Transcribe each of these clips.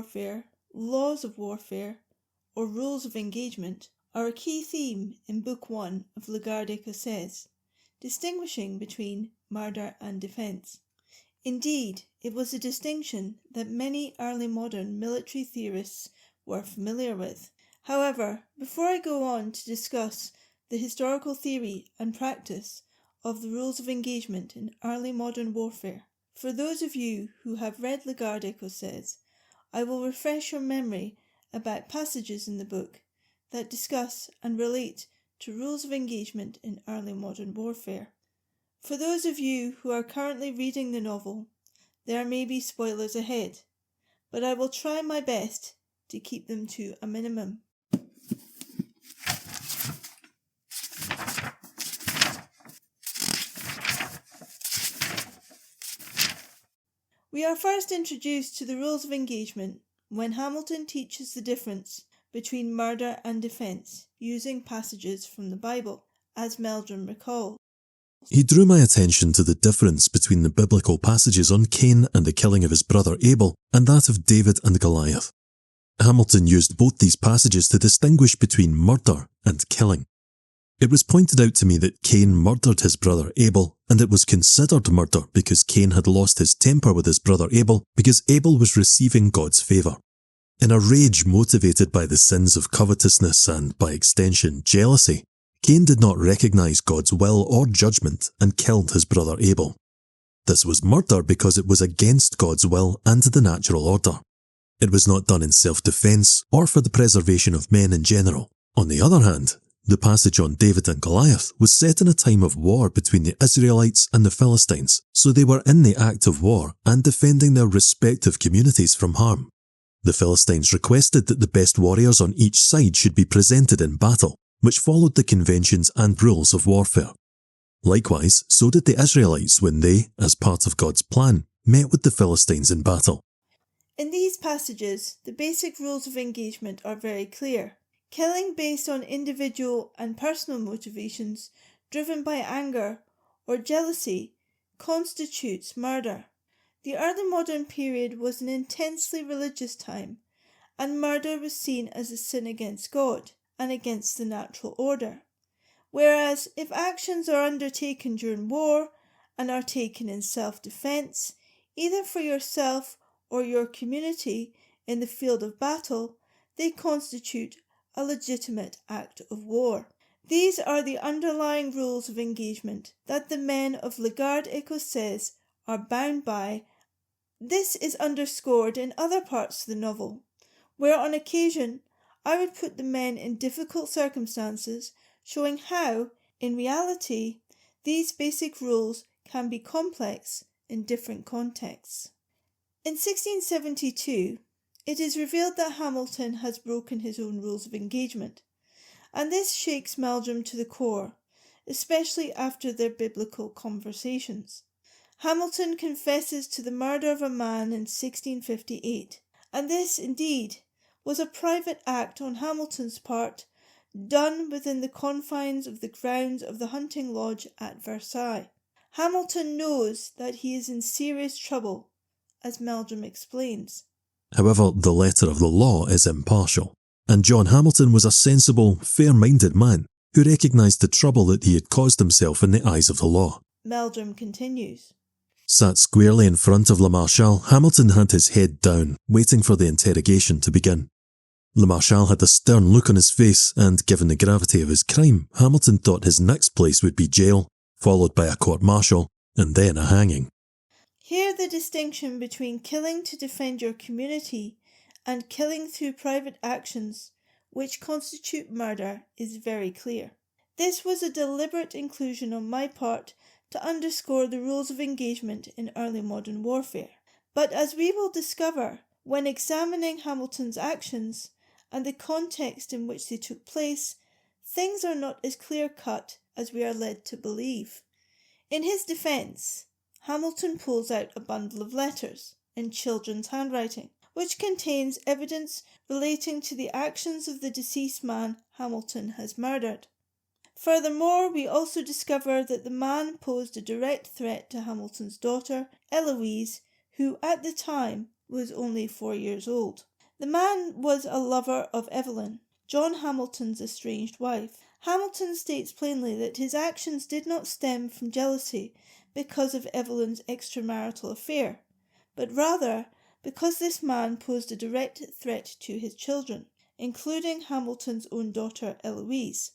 warfare, laws of warfare, or rules of engagement are a key theme in Book 1 of Garde, Ecossaise, distinguishing between murder and defence. Indeed, it was a distinction that many early modern military theorists were familiar with. However, before I go on to discuss the historical theory and practice of the rules of engagement in early modern warfare, for those of you who have read Garde, Ecossaise, I will refresh your memory about passages in the book that discuss and relate to rules of engagement in early modern warfare. For those of you who are currently reading the novel, there may be spoilers ahead, but I will try my best to keep them to a minimum. We are first introduced to the rules of engagement when Hamilton teaches the difference between murder and defence using passages from the Bible, as Meldrum recalls. He drew my attention to the difference between the biblical passages on Cain and the killing of his brother Abel and that of David and Goliath. Hamilton used both these passages to distinguish between murder and killing. It was pointed out to me that Cain murdered his brother Abel, and it was considered murder because Cain had lost his temper with his brother Abel because Abel was receiving God's favour. In a rage motivated by the sins of covetousness and, by extension, jealousy, Cain did not recognise God's will or judgment and killed his brother Abel. This was murder because it was against God's will and the natural order. It was not done in self-defence or for the preservation of men in general. On the other hand, the passage on David and Goliath was set in a time of war between the Israelites and the Philistines, so they were in the act of war and defending their respective communities from harm. The Philistines requested that the best warriors on each side should be presented in battle, which followed the conventions and rules of warfare. Likewise, so did the Israelites when they, as part of God's plan, met with the Philistines in battle. In these passages, the basic rules of engagement are very clear. Killing based on individual and personal motivations, driven by anger or jealousy, constitutes murder. The early modern period was an intensely religious time, and murder was seen as a sin against God and against the natural order. Whereas, if actions are undertaken during war and are taken in self-defence, either for yourself or your community in the field of battle, they constitute a legitimate act of war. These are the underlying rules of engagement that the men of Garde, Ecossaise are bound by. This is underscored in other parts of the novel, where on occasion I would put the men in difficult circumstances, showing how, in reality, these basic rules can be complex in different contexts. In 1672, it is revealed that Hamilton has broken his own rules of engagement, and this shakes Meldrum to the core, especially after their biblical conversations. Hamilton confesses to the murder of a man in 1658, and this, indeed, was a private act on Hamilton's part, done within the confines of the grounds of the hunting lodge at Versailles. Hamilton knows that he is in serious trouble, as Meldrum explains. However, the letter of the law is impartial, and John Hamilton was a sensible, fair-minded man who recognised the trouble that he had caused himself in the eyes of the law. Meldrum continues. Sat squarely in front of Le Marchal, Hamilton had his head down, waiting for the interrogation to begin. Le Marchal had a stern look on his face, and given the gravity of his crime, Hamilton thought his next place would be jail, followed by a court-martial, and then a hanging. Here the distinction between killing to defend your community and killing through private actions, which constitute murder, is very clear. This was a deliberate inclusion on my part to underscore the rules of engagement in early modern warfare. But as we will discover when examining Hamilton's actions and the context in which they took place, things are not as clear-cut as we are led to believe. In his defence, Hamilton pulls out a bundle of letters in children's handwriting, which contains evidence relating to the actions of the deceased man Hamilton has murdered. Furthermore, we also discover that the man posed a direct threat to Hamilton's daughter, Eloise, who at the time was only 4 years old. The man was a lover of Evelyn, John Hamilton's estranged wife. Hamilton states plainly that his actions did not stem from jealousy because of Evelyn's extramarital affair, but rather because this man posed a direct threat to his children, including Hamilton's own daughter Eloise.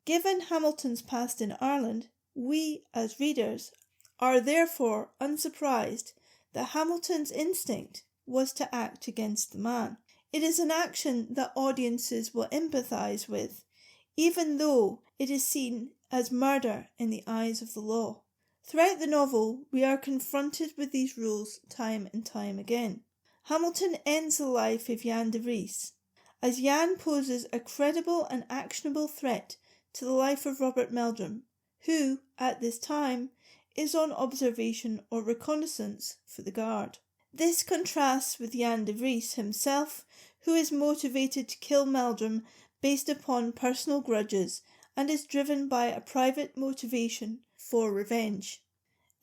Given Hamilton's past in Ireland, we, as readers, are therefore unsurprised that Hamilton's instinct was to act against the man. It is an action that audiences will empathise with, even though it is seen as murder in the eyes of the law. Throughout the novel, we are confronted with these rules time and time again. Hamilton ends the life of Jan de Vries, as Jan poses a credible and actionable threat to the life of Robert Meldrum, who, at this time, is on observation or reconnaissance for the Garde. This contrasts with Jan de Vries himself, who is motivated to kill Meldrum based upon personal grudges and is driven by a private motivation for revenge.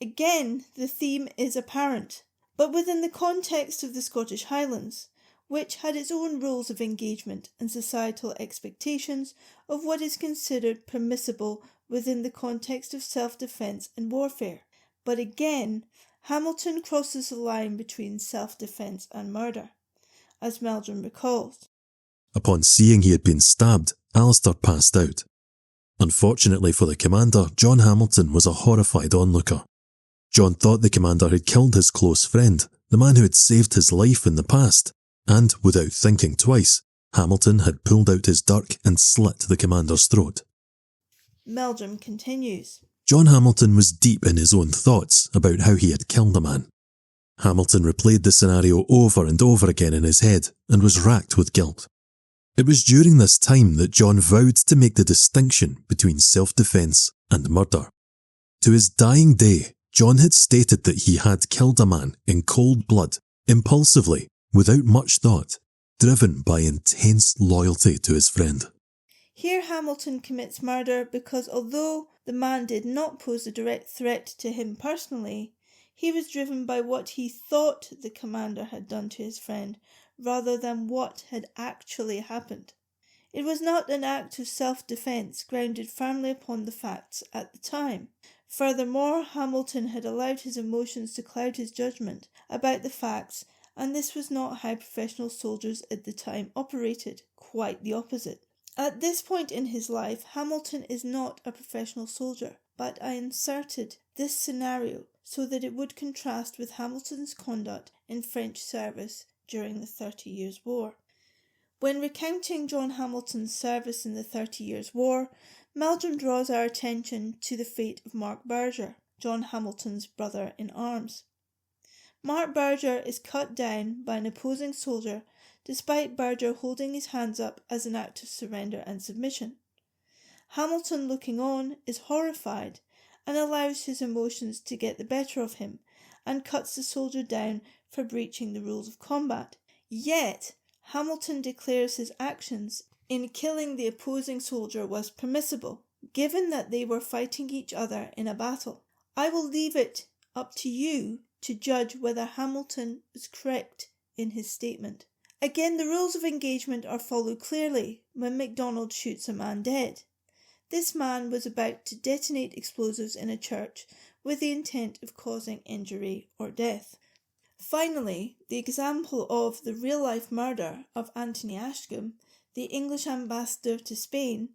Again, the theme is apparent, but within the context of the Scottish Highlands, which had its own rules of engagement and societal expectations of what is considered permissible within the context of self-defence and warfare. But again, Hamilton crosses the line between self-defence and murder, as Meldrum recalls. Upon seeing he had been stabbed, Alistair passed out. Unfortunately for the commander, John Hamilton was a horrified onlooker. John thought the commander had killed his close friend, the man who had saved his life in the past, and, without thinking twice, Hamilton had pulled out his dirk and slit the commander's throat. Meldrum continues. John Hamilton was deep in his own thoughts about how he had killed a man. Hamilton replayed the scenario over and over again in his head and was racked with guilt. It was during this time that John vowed to make the distinction between self-defence and murder. To his dying day, John had stated that he had killed a man in cold blood, impulsively, without much thought, driven by intense loyalty to his friend. Here Hamilton commits murder because although the man did not pose a direct threat to him personally, he was driven by what he thought the commander had done to his friend rather than what had actually happened. It was not an act of self-defence grounded firmly upon the facts at the time. Furthermore, Hamilton had allowed his emotions to cloud his judgment about the facts, and this was not how professional soldiers at the time operated, quite the opposite. At this point in his life, Hamilton is not a professional soldier, but I inserted this scenario so that it would contrast with Hamilton's conduct in French service during the 30 Years' War. When recounting John Hamilton's service in the 30 Years' War, Meldrum draws our attention to the fate of Mark Berger, John Hamilton's brother-in-arms. Mark Berger is cut down by an opposing soldier despite Berger holding his hands up as an act of surrender and submission. Hamilton, looking on, is horrified and allows his emotions to get the better of him and cuts the soldier down for breaching the rules of combat. Yet, Hamilton declares his actions in killing the opposing soldier was permissible, given that they were fighting each other in a battle. I will leave it up to you to judge whether Hamilton was correct in his statement. Again, the rules of engagement are followed clearly when MacDonald shoots a man dead. This man was about to detonate explosives in a church with the intent of causing injury or death. Finally, the example of the real-life murder of Anthony Ashcombe, the English ambassador to Spain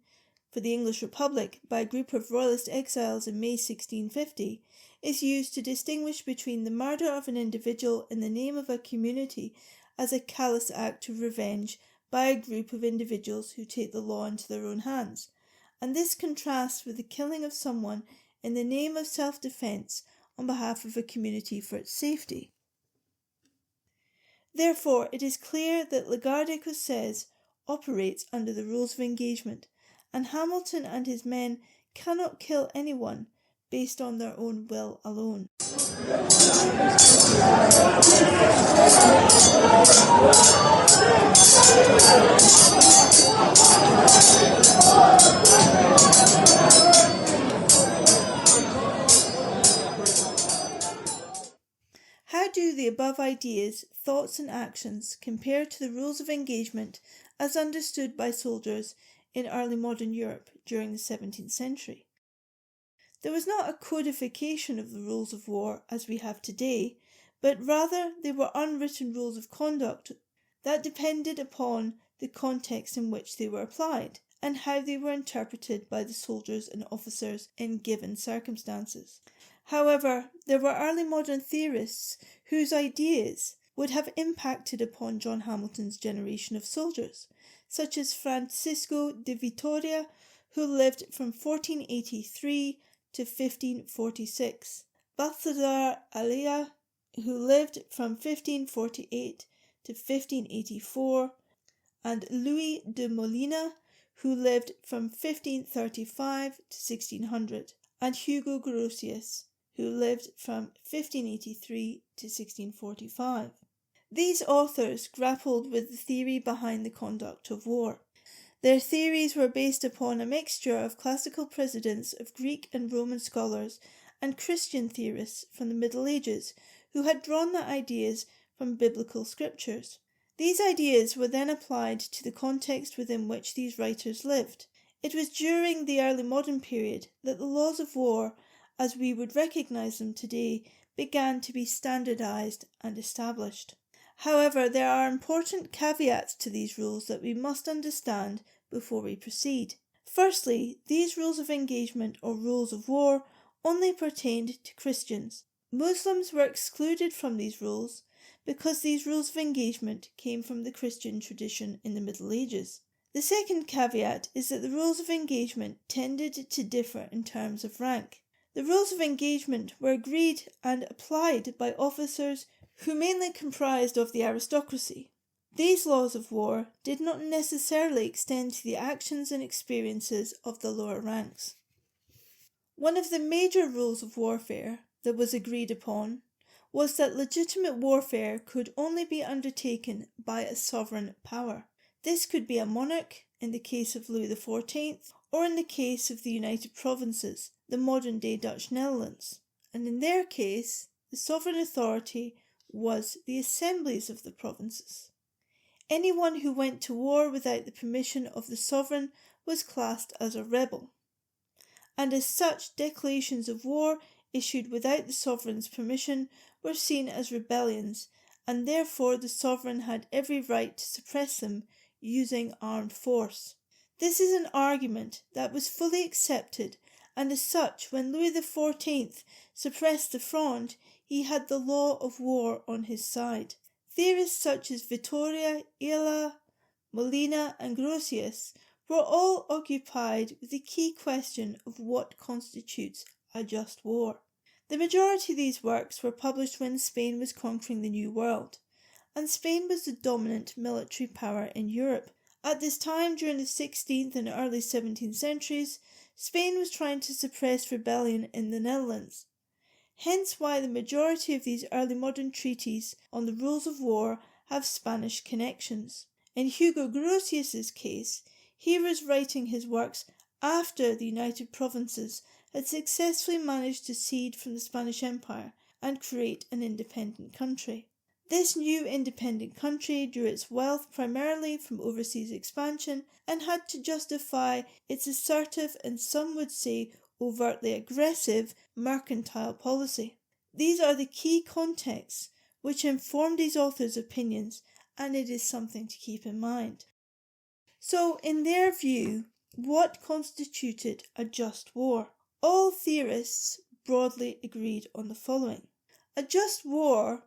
for the English Republic by a group of royalist exiles in May 1650, is used to distinguish between the murder of an individual in the name of a community as a callous act of revenge by a group of individuals who take the law into their own hands, and this contrasts with the killing of someone in the name of self-defence on behalf of a community for its safety. Therefore, it is clear that La Garde Ecossaise operates under the rules of engagement, and Hamilton and his men cannot kill anyone based on their own will alone. How do the above above ideas, thoughts and actions compared to the rules of engagement as understood by soldiers in early modern Europe during the 17th century. There was not a codification of the rules of war as we have today, but rather they were unwritten rules of conduct that depended upon the context in which they were applied and how they were interpreted by the soldiers and officers in given circumstances. However, there were early modern theorists whose ideas would have impacted upon John Hamilton's generation of soldiers, such as Francisco de Vitoria, who lived from 1483 to 1546, Balthazar Alea, who lived from 1548 to 1584, and Louis de Molina, who lived from 1535 to 1600, and Hugo Grotius, who lived from 1583 to 1645. These authors grappled with the theory behind the conduct of war. Their theories were based upon a mixture of classical precedents of Greek and Roman scholars and Christian theorists from the Middle Ages who had drawn their ideas from biblical scriptures. These ideas were then applied to the context within which these writers lived. It was during the early modern period that the laws of war, as we would recognise them today, began to be standardised and established. However, there are important caveats to these rules that we must understand before we proceed. Firstly, these rules of engagement or rules of war only pertained to Christians. Muslims were excluded from these rules because these rules of engagement came from the Christian tradition in the Middle Ages. The second caveat is that the rules of engagement tended to differ in terms of rank. The rules of engagement were agreed and applied by officers who mainly comprised of the aristocracy. These laws of war did not necessarily extend to the actions and experiences of the lower ranks. One of the major rules of warfare that was agreed upon was that legitimate warfare could only be undertaken by a sovereign power. This could be a monarch, in the case of Louis XIV, or in the case of the United Provinces, the modern-day Dutch Netherlands. And in their case, the sovereign authority was the assemblies of the provinces. Anyone who went to war without the permission of the sovereign was classed as a rebel, and as such declarations of war issued without the sovereign's permission were seen as rebellions, and therefore the sovereign had every right to suppress them using armed force. This is an argument that was fully accepted, and as such, when Louis XIV suppressed the Fronde, he had the law of war on his side. Theorists such as Vitoria, Ila, Molina and Grotius were all occupied with the key question of what constitutes a just war. The majority of these works were published when Spain was conquering the New World, and Spain was the dominant military power in Europe. At this time, during the 16th and early 17th centuries, Spain was trying to suppress rebellion in the Netherlands. Hence why the majority of these early modern treatises on the rules of war have Spanish connections. In Hugo Grotius's case, he was writing his works after the United Provinces had successfully managed to cede from the Spanish Empire and create an independent country. This new independent country drew its wealth primarily from overseas expansion and had to justify its assertive and some would say overtly aggressive mercantile policy. These are the key contexts which inform these authors' opinions, and it is something to keep in mind. So, in their view, what constituted a just war? All theorists broadly agreed on the following. A just war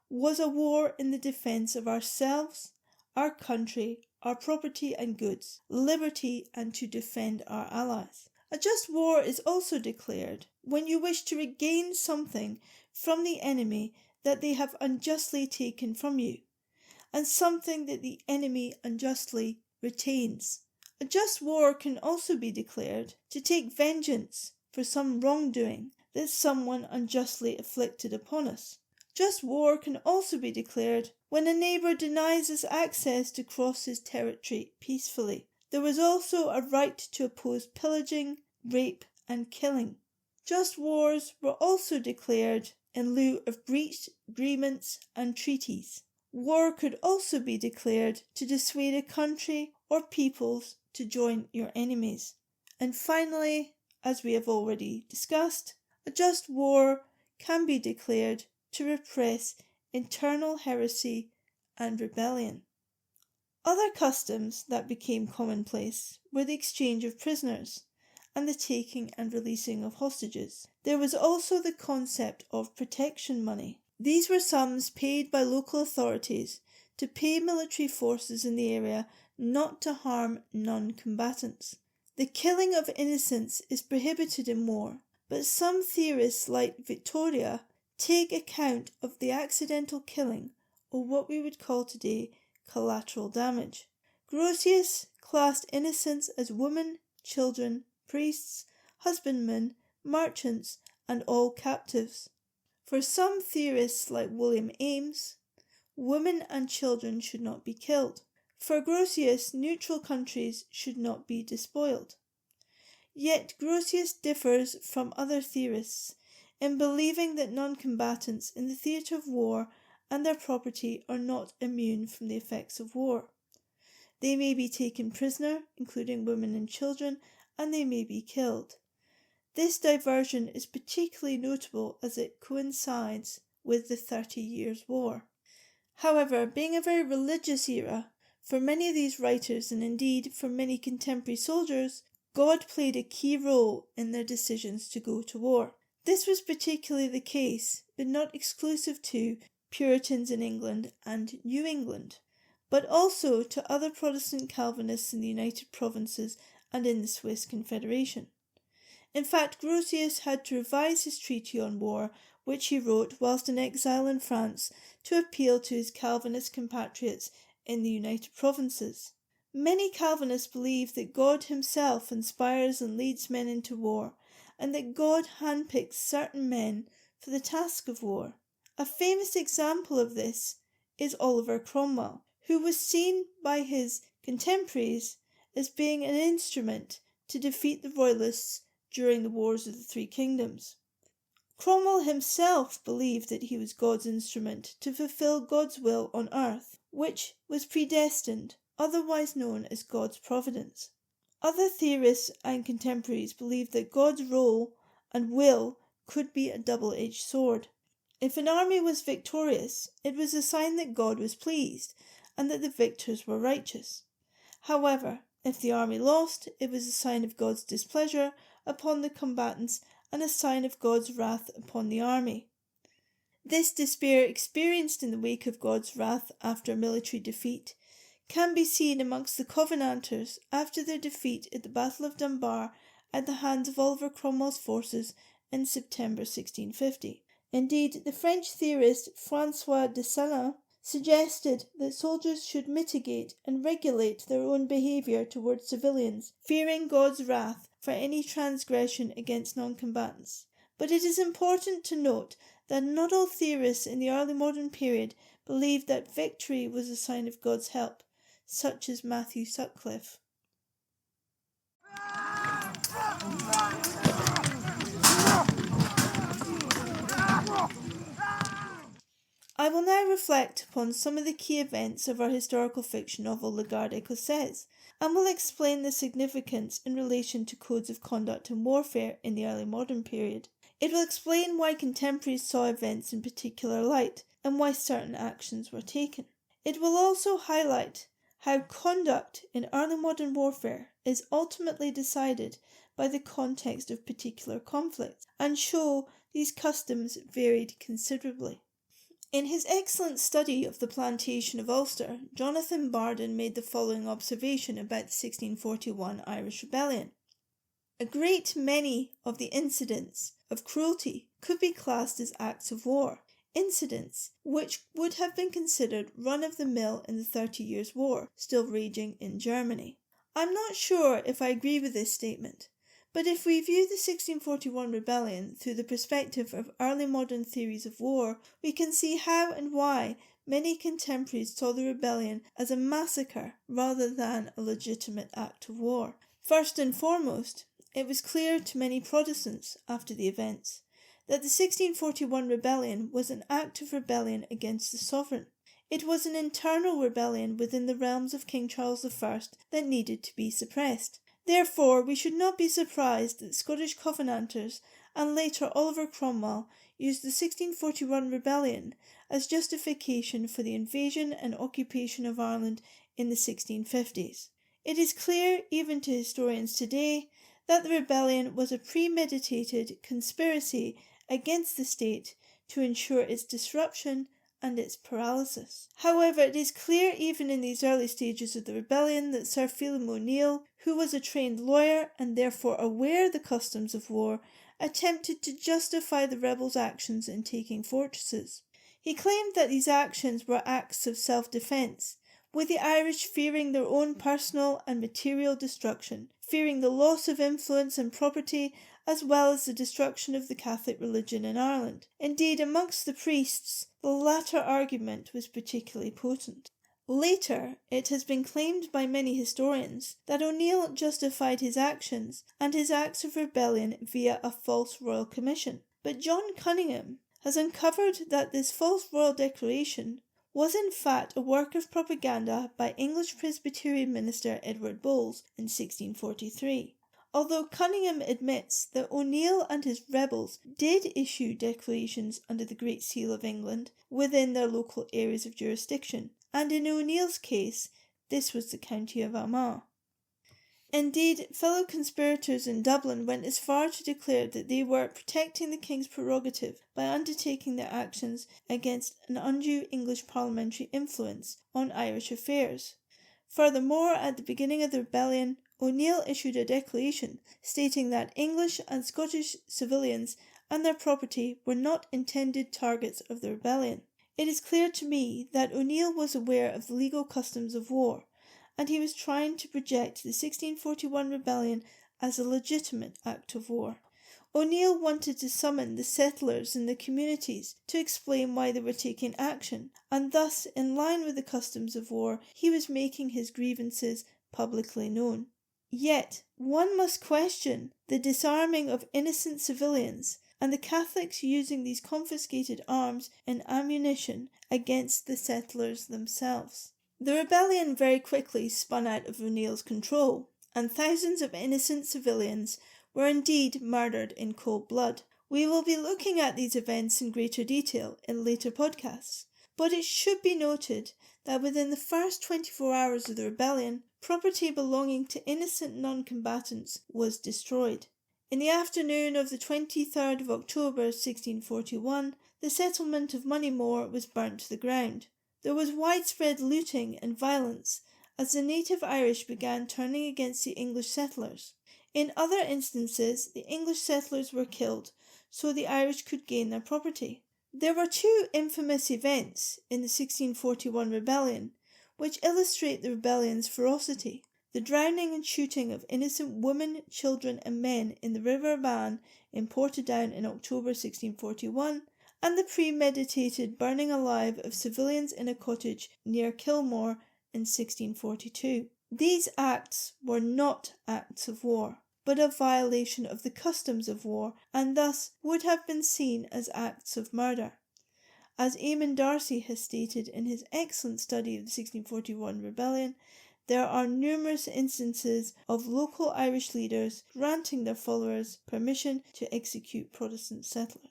was a war in the defence of ourselves, our country, our property and goods, liberty, and to defend our allies. A just war is also declared when you wish to regain something from the enemy that they have unjustly taken from you, and something that the enemy unjustly retains. A just war can also be declared to take vengeance for some wrongdoing that someone unjustly afflicted upon us. Just war can also be declared when a neighbour denies us access to cross his territory peacefully. There was also a right to oppose pillaging, rape and killing. Just wars were also declared in lieu of breached agreements and treaties. War could also be declared to dissuade a country or peoples to join your enemies. And finally, as we have already discussed, a just war can be declared to repress internal heresy and rebellion. Other customs that became commonplace were the exchange of prisoners and the taking and releasing of hostages. There was also the concept of protection money. These were sums paid by local authorities to pay military forces in the area not to harm non-combatants. The killing of innocents is prohibited in war, but some theorists like Victoria take account of the accidental killing, or what we would call today collateral damage. Grotius classed innocents as women, children, priests, husbandmen, merchants, and all captives. For some theorists like William Ames, women and children should not be killed. For Grotius, neutral countries should not be despoiled. Yet Grotius differs from other theorists in believing that non-combatants in the theatre of war and their property are not immune from the effects of war. They may be taken prisoner, including women and children, and they may be killed. This diversion is particularly notable as it coincides with the 30 Years' War. However, being a very religious era, for many of these writers, and indeed for many contemporary soldiers, God played a key role in their decisions to go to war. This was particularly the case, but not exclusive to, Puritans in England and New England, but also to other Protestant Calvinists in the United Provinces and in the Swiss Confederation. In fact, Grotius had to revise his treaty on war, which he wrote whilst in exile in France, to appeal to his Calvinist compatriots in the United Provinces. Many Calvinists believe that God himself inspires and leads men into war, and that God handpicks certain men for the task of war. A famous example of this is Oliver Cromwell, who was seen by his contemporaries as being an instrument to defeat the Royalists during the Wars of the Three Kingdoms. Cromwell himself believed that he was God's instrument to fulfill God's will on earth, which was predestined, otherwise known as God's providence. Other theorists and contemporaries believed that God's role and will could be a double-edged sword. If an army was victorious, it was a sign that God was pleased and that the victors were righteous. However, if the army lost, it was a sign of God's displeasure upon the combatants and a sign of God's wrath upon the army. This despair experienced in the wake of God's wrath after military defeat can be seen amongst the Covenanters after their defeat at the Battle of Dunbar at the hands of Oliver Cromwell's forces in September 1650. Indeed, the French theorist François de Salins suggested that soldiers should mitigate and regulate their own behaviour towards civilians, fearing God's wrath for any transgression against non-combatants. But it is important to note that not all theorists in the early modern period believed that victory was a sign of God's help, such as Matthew Sutcliffe. I will now reflect upon some of the key events of our historical fiction novel La Garde, Ecossaise, and will explain the significance in relation to codes of conduct in warfare in the early modern period. It will explain why contemporaries saw events in particular light and why certain actions were taken. It will also highlight how conduct in early modern warfare is ultimately decided by the context of particular conflicts and show these customs varied considerably. In his excellent study of the plantation of Ulster, Jonathan Barden made the following observation about the 1641 Irish Rebellion. A great many of the incidents of cruelty could be classed as acts of war, incidents which would have been considered run-of-the-mill in the 30 Years' War, still raging in Germany. I'm not sure if I agree with this statement, but if we view the 1641 rebellion through the perspective of early modern theories of war, we can see how and why many contemporaries saw the rebellion as a massacre rather than a legitimate act of war. First and foremost, it was clear to many Protestants after the events that the 1641 rebellion was an act of rebellion against the sovereign. It was an internal rebellion within the realms of King Charles I that needed to be suppressed. Therefore, we should not be surprised that Scottish Covenanters and later Oliver Cromwell used the 1641 rebellion as justification for the invasion and occupation of Ireland in the 1650s. It is clear, even to historians today, that the rebellion was a premeditated conspiracy against the state to ensure its disruption and its paralysis. However, it is clear even in these early stages of the rebellion that Sir Phelim O'Neill, who was a trained lawyer and therefore aware of the customs of war, attempted to justify the rebels' actions in taking fortresses. He claimed that these actions were acts of self-defence, with the Irish fearing their own personal and material destruction, fearing the loss of influence and property, as well as the destruction of the Catholic religion in Ireland. Indeed, amongst the priests, the latter argument was particularly potent. Later, it has been claimed by many historians that O'Neill justified his actions and his acts of rebellion via a false royal commission. But John Cunningham has uncovered that this false royal declaration was in fact a work of propaganda by English Presbyterian minister Edward Bowles in 1643. Although Cunningham admits that O'Neill and his rebels did issue declarations under the Great Seal of England within their local areas of jurisdiction, and in O'Neill's case, this was the county of Armagh. Indeed, fellow conspirators in Dublin went as far to declare that they were protecting the king's prerogative by undertaking their actions against an undue English parliamentary influence on Irish affairs. Furthermore, at the beginning of the rebellion, O'Neill issued a declaration stating that English and Scottish civilians and their property were not intended targets of the rebellion. It is clear to me that O'Neill was aware of the legal customs of war, and he was trying to project the 1641 rebellion as a legitimate act of war. O'Neill wanted to summon the settlers in the communities to explain why they were taking action, and thus, in line with the customs of war, he was making his grievances publicly known. Yet, one must question the disarming of innocent civilians and the Catholics using these confiscated arms and ammunition against the settlers themselves. The rebellion very quickly spun out of O'Neill's control, and thousands of innocent civilians were indeed murdered in cold blood. We will be looking at these events in greater detail in later podcasts, but it should be noted that within the first 24 hours of the rebellion, property belonging to innocent non-combatants was destroyed. In the afternoon of the 23rd of October 1641, the settlement of Moneymore was burnt to the ground. There was widespread looting and violence as the native Irish began turning against the English settlers. In other instances, the English settlers were killed so the Irish could gain their property. There were two infamous events in the 1641 rebellion which illustrate the rebellion's ferocity: the drowning and shooting of innocent women, children and men in the River Bann in Portadown in October 1641, and the premeditated burning alive of civilians in a cottage near Kilmore in 1642. These acts were not acts of war, but a violation of the customs of war, and thus would have been seen as acts of murder. As Eamon Darcy has stated in his excellent study of the 1641 rebellion, there are numerous instances of local Irish leaders granting their followers permission to execute Protestant settlers.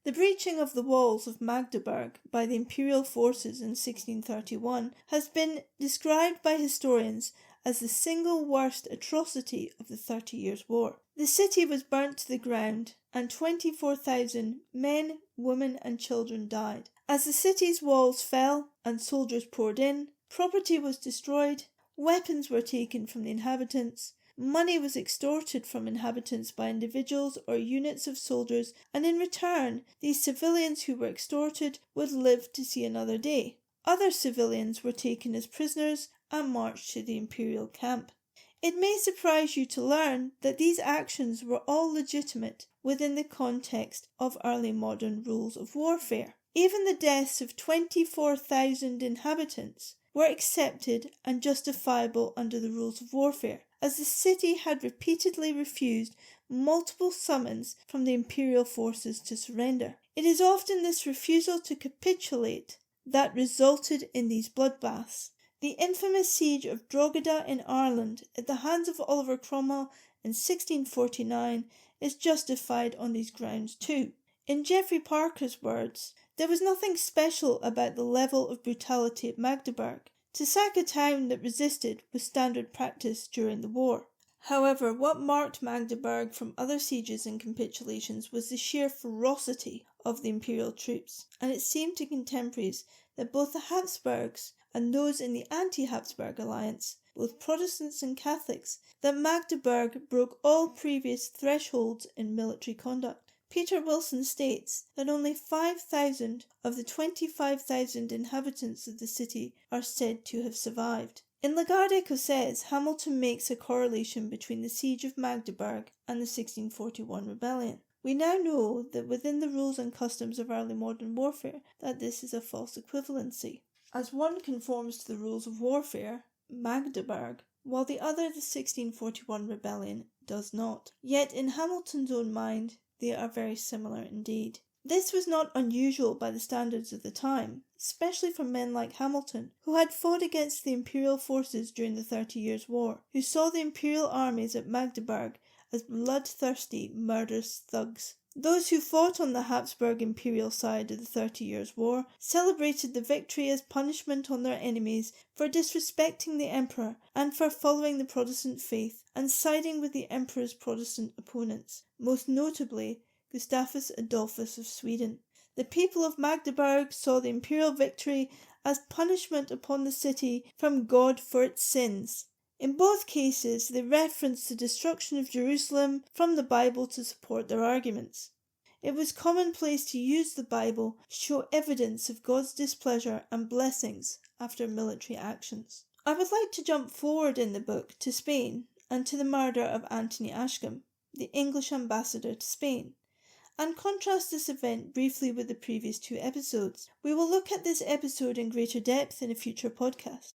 The breaching of the walls of Magdeburg by the imperial forces in 1631 has been described by historians as the single worst atrocity of the 30 Years' War. The city was burnt to the ground, and 24,000 men, women and children died. As the city's walls fell and soldiers poured in, property was destroyed, weapons were taken from the inhabitants, money was extorted from inhabitants by individuals or units of soldiers, and in return, these civilians who were extorted would live to see another day. Other civilians were taken as prisoners and marched to the imperial camp. It may surprise you to learn that these actions were all legitimate within the context of early modern rules of warfare. Even the deaths of 24,000 inhabitants were accepted and justifiable under the rules of warfare, as the city had repeatedly refused multiple summons from the imperial forces to surrender. It is often this refusal to capitulate that resulted in these bloodbaths. The infamous siege of Drogheda in Ireland at the hands of Oliver Cromwell in 1649 is justified on these grounds too. In Geoffrey Parker's words, there was nothing special about the level of brutality at Magdeburg. To sack a town that resisted was standard practice during the war. However, what marked Magdeburg from other sieges and capitulations was the sheer ferocity of the imperial troops, and it seemed to contemporaries that both the Habsburgs and those in the anti-Habsburg alliance, both Protestants and Catholics, that Magdeburg broke all previous thresholds in military conduct. Peter Wilson states that only 5,000 of the 25,000 inhabitants of the city are said to have survived. In La Garde Ecossaise, Hamilton makes a correlation between the siege of Magdeburg and the 1641 rebellion. We now know that within the rules and customs of early modern warfare that this is a false equivalency, as one conforms to the rules of warfare, Magdeburg, while the other, the 1641 rebellion, does not. Yet in Hamilton's own mind, they are very similar indeed. This was not unusual by the standards of the time, especially for men like Hamilton, who had fought against the imperial forces during the 30 Years' War, who saw the imperial armies at Magdeburg as bloodthirsty, murderous thugs. Those who fought on the Habsburg imperial side of the 30 Years' War celebrated the victory as punishment on their enemies for disrespecting the emperor and for following the Protestant faith and siding with the emperor's Protestant opponents, most notably Gustavus Adolphus of Sweden. The people of Magdeburg saw the imperial victory as punishment upon the city from God for its sins. In both cases, they referenced the destruction of Jerusalem from the Bible to support their arguments. It was commonplace to use the Bible to show evidence of God's displeasure and blessings after military actions. I would like to jump forward in the book to Spain and to the murder of Anthony Ashcombe, the English ambassador to Spain, and contrast this event briefly with the previous two episodes. We will look at this episode in greater depth in a future podcast.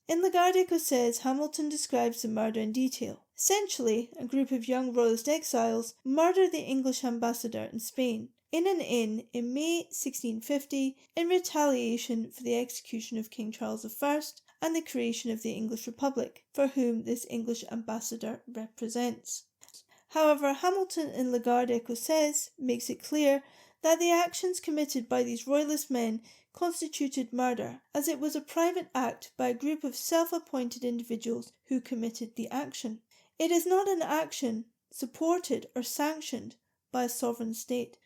In La Garde Ecossaise, Hamilton describes the murder in detail. Essentially, a group of young royalist exiles murder the English ambassador in Spain in an inn in May 1650 in retaliation for the execution of King Charles I and the creation of the English Republic, for whom this English ambassador represents. However, Hamilton in La Garde Ecossaise makes it clear that the actions committed by these royalist men constituted murder, as it was a private act by a group of self-appointed individuals who committed the action. It is not an action supported or sanctioned by a sovereign state.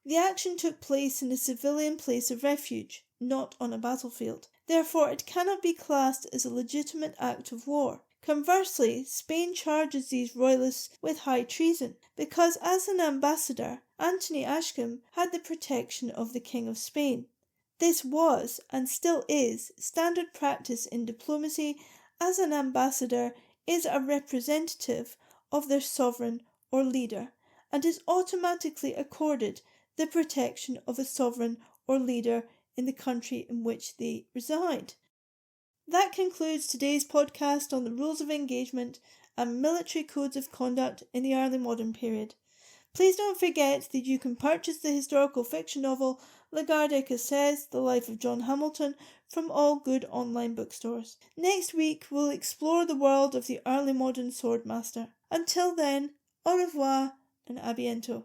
The action took place in a civilian place of refuge, not on a battlefield. Therefore, it cannot be classed as a legitimate act of war. Conversely, Spain charges these royalists with high treason, because as an ambassador, Anthony Ashcombe had the protection of the King of Spain. This was, and still is, standard practice in diplomacy, as an ambassador is a representative of their sovereign or leader, and is automatically accorded the protection of a sovereign or leader in the country in which they reside. That concludes today's podcast on the rules of engagement and military codes of conduct in the early modern period. Please don't forget that you can purchase the historical fiction novel La Garde Ecossaise, The Life of John Hamilton from all good online bookstores. Next week we'll explore the world of the early modern swordmaster. Until then, au revoir and à bientôt.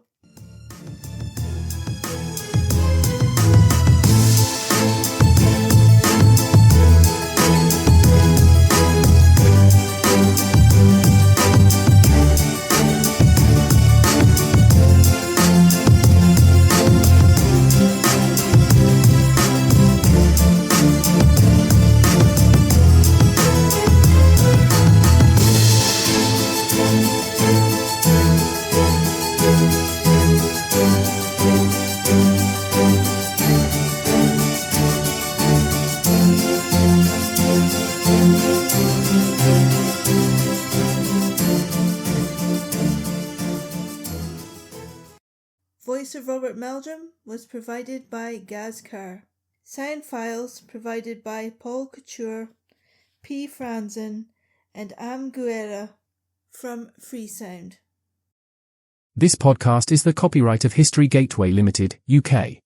Voice of Robert Meldrum was provided by Gaz Kerr. Sound files provided by Paul Couture, P. Franzen, and Am Guerra from Freesound. This podcast is the copyright of History Gateway Limited, UK.